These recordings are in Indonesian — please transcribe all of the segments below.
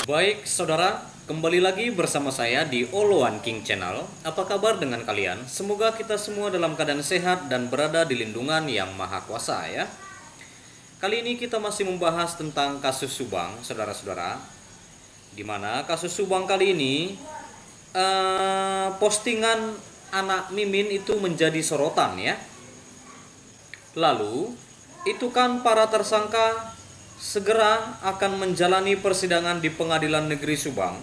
Baik, saudara, kembali lagi bersama saya di All One King Channel. Apa kabar dengan kalian? Semoga kita semua dalam keadaan sehat dan berada di lindungan yang maha kuasa ya. Kali ini kita masih membahas tentang kasus Subang, saudara-saudara. Di mana kasus Subang kali ini postingan anak Mimin itu menjadi sorotan ya. Lalu, itu kan para tersangka segera akan menjalani persidangan di Pengadilan Negeri Subang,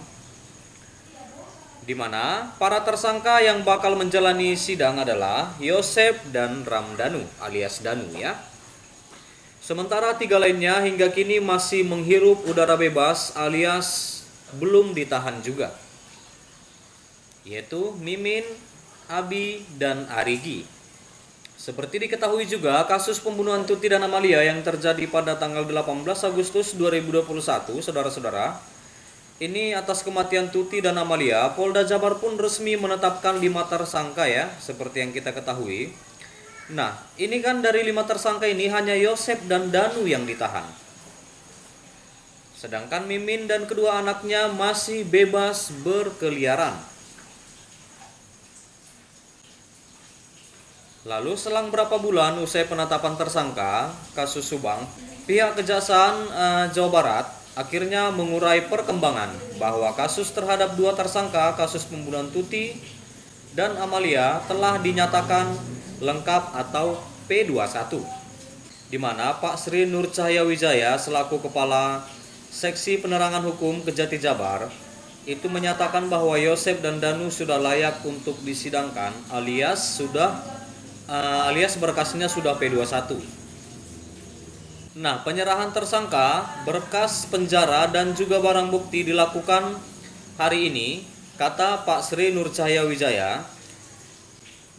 di mana para tersangka yang bakal menjalani sidang adalah Yosep dan Ramdhanu alias Danu ya. Sementara tiga lainnya hingga kini masih menghirup udara bebas alias belum ditahan juga, yaitu Mimin, Abi, dan Arigi. Seperti diketahui juga, kasus pembunuhan Tuti dan Amalia yang terjadi pada tanggal 18 Agustus 2021, saudara-saudara, ini atas kematian Tuti dan Amalia, Polda Jabar pun resmi menetapkan 5 tersangka ya, seperti yang kita ketahui. Nah, ini kan dari 5 tersangka ini hanya Yosep dan Danu yang ditahan. Sedangkan Mimin dan kedua anaknya masih bebas berkeliaran. Lalu selang berapa bulan usai penetapan tersangka kasus Subang, pihak Kejaksaan Jawa Barat akhirnya mengurai perkembangan bahwa kasus terhadap 2 tersangka kasus pembunuhan Tuti dan Amalia telah dinyatakan lengkap atau P21, di mana Pak Sri Nur Cahaya Wijaya selaku Kepala Seksi Penerangan Hukum Kejati Jabar itu menyatakan bahwa Yosep dan Danu sudah layak untuk disidangkan alias berkasnya sudah P21. Nah, penyerahan tersangka, berkas penjara dan juga barang bukti dilakukan hari ini, kata Pak Sri Nur Cahaya Wijaya.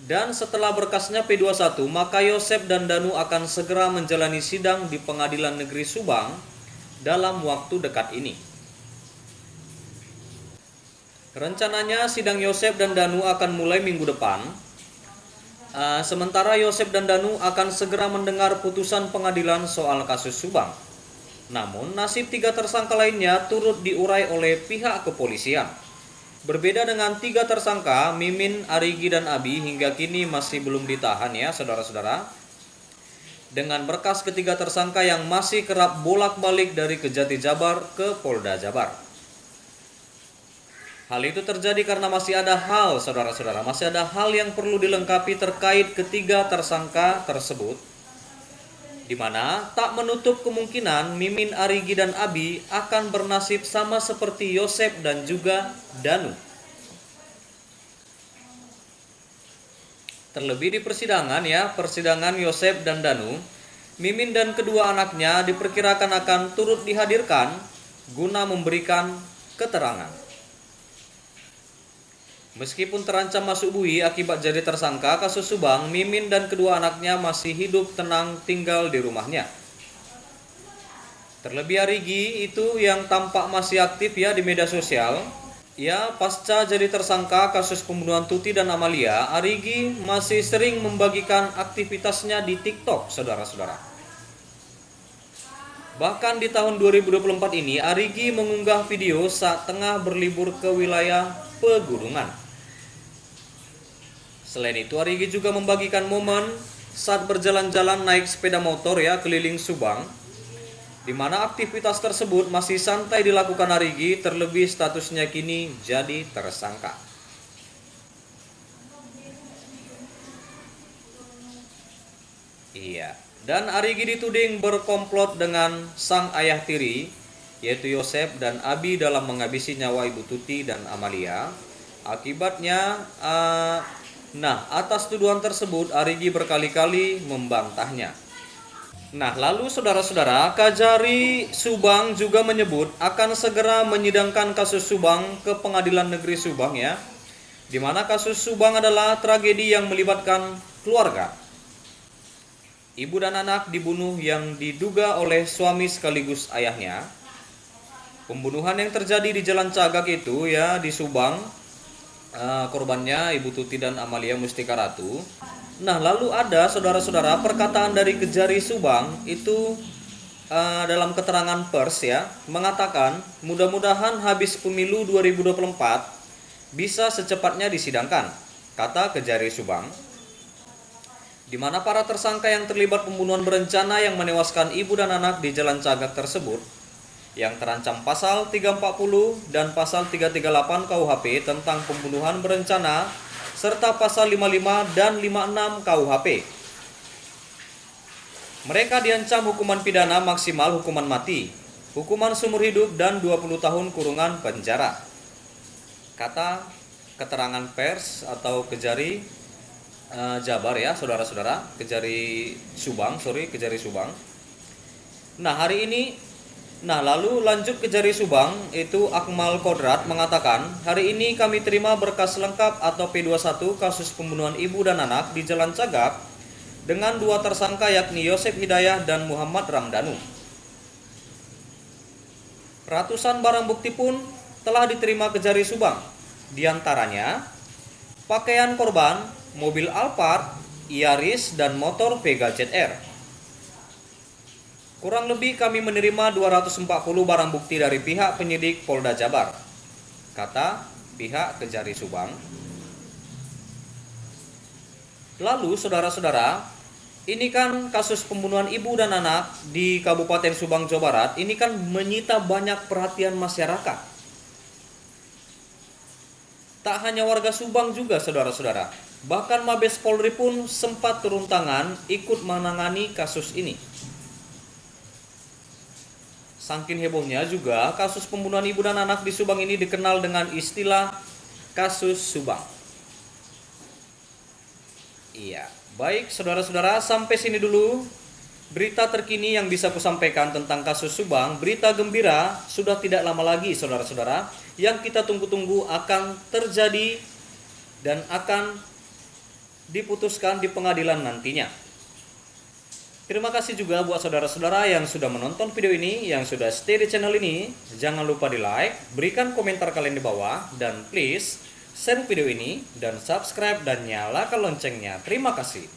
Dan setelah berkasnya P21, maka Yosep dan Danu akan segera menjalani sidang di Pengadilan Negeri Subang dalam waktu dekat ini. Rencananya sidang Yosep dan Danu akan mulai minggu depan. Sementara Yosep dan Danu akan segera mendengar putusan pengadilan soal kasus Subang. Namun nasib 3 tersangka lainnya turut diurai oleh pihak kepolisian. Berbeda dengan 3 tersangka, Mimin, Arigi, dan Abi hingga kini masih belum ditahan ya saudara-saudara. Dengan berkas ketiga tersangka yang masih kerap bolak-balik dari Kejati Jabar ke Polda Jabar. Hal itu terjadi karena masih ada hal, saudara-saudara, masih ada hal yang perlu dilengkapi terkait ketiga tersangka tersebut, di mana tak menutup kemungkinan Mimin, Arigi, dan Abi akan bernasib sama seperti Yosep dan juga Danu. Terlebih di persidangan Yosep dan Danu, Mimin dan kedua anaknya diperkirakan akan turut dihadirkan guna memberikan keterangan. Meskipun terancam masuk bui akibat jadi tersangka kasus Subang, Mimin dan kedua anaknya masih hidup tenang tinggal di rumahnya. Terlebih Arigi itu yang tampak masih aktif ya di media sosial. Ya, pasca jadi tersangka kasus pembunuhan Tuti dan Amalia, Arigi masih sering membagikan aktivitasnya di TikTok, saudara-saudara. Bahkan di tahun 2024 ini, Arigi mengunggah video saat tengah berlibur ke wilayah pegunungan. Selain itu, Arigi juga membagikan momen saat berjalan-jalan naik sepeda motor ya keliling Subang, di mana aktivitas tersebut masih santai dilakukan Arigi, terlebih statusnya kini jadi tersangka. Iya, dan Arigi dituding berkomplot dengan sang ayah tiri, yaitu Yosep dan Abi dalam menghabisi nyawa Ibu Tuti dan Amalia. Akibatnya, atas tuduhan tersebut Arigi berkali-kali membantahnya. Nah, lalu saudara-saudara, Kajari Subang juga menyebut akan segera menyidangkan kasus Subang ke Pengadilan Negeri Subang ya. Di mana kasus Subang adalah tragedi yang melibatkan keluarga. Ibu dan anak dibunuh yang diduga oleh suami sekaligus ayahnya. Pembunuhan yang terjadi di Jalan Cagak itu ya di Subang. Korbannya Ibu Tuti dan Amalia Mustika Ratu. Nah, lalu ada saudara-saudara perkataan dari Kejari Subang itu dalam keterangan pers ya, mengatakan mudah-mudahan habis pemilu 2024 bisa secepatnya disidangkan, kata Kejari Subang, di mana para tersangka yang terlibat pembunuhan berencana yang menewaskan ibu dan anak di Jalan Cagak tersebut yang terancam pasal 340 dan pasal 338 KUHP tentang pembunuhan berencana serta pasal 55 dan 56 KUHP. Mereka diancam hukuman pidana maksimal hukuman mati, hukuman seumur hidup dan 20 tahun kurungan penjara, kata keterangan pers atau Kejari Jabar ya, saudara-saudara, Kejari Subang. Nah, lalu lanjut Kejari Subang, itu Akmal Kodrat mengatakan, hari ini kami terima berkas lengkap atau P21 kasus pembunuhan ibu dan anak di Jalan Cagak dengan 2 tersangka yakni Yosef Hidayah dan Muhammad Ramdhanu. Ratusan barang bukti pun telah diterima Kejari Subang, diantaranya pakaian korban, mobil Alphard, Yaris, dan motor Vega ZR. Kurang lebih kami menerima 240 barang bukti dari pihak penyidik Polda Jabar, kata pihak Kejari Subang. Lalu saudara-saudara, ini kan kasus pembunuhan ibu dan anak di Kabupaten Subang, Jawa Barat, ini kan menyita banyak perhatian masyarakat. Tak hanya warga Subang juga saudara-saudara, bahkan Mabes Polri pun sempat turun tangan ikut menangani kasus ini. Saking hebohnya juga kasus pembunuhan ibu dan anak di Subang ini dikenal dengan istilah kasus Subang. Iya, baik saudara-saudara, sampai sini dulu berita terkini yang bisa kusampaikan tentang kasus Subang. Berita gembira sudah tidak lama lagi saudara-saudara, yang kita tunggu-tunggu akan terjadi dan akan diputuskan di pengadilan nantinya. Terima kasih juga buat saudara-saudara yang sudah menonton video ini, yang sudah stay di channel ini. Jangan lupa di like, berikan komentar kalian di bawah, dan please share video ini dan subscribe dan nyalakan loncengnya. Terima kasih.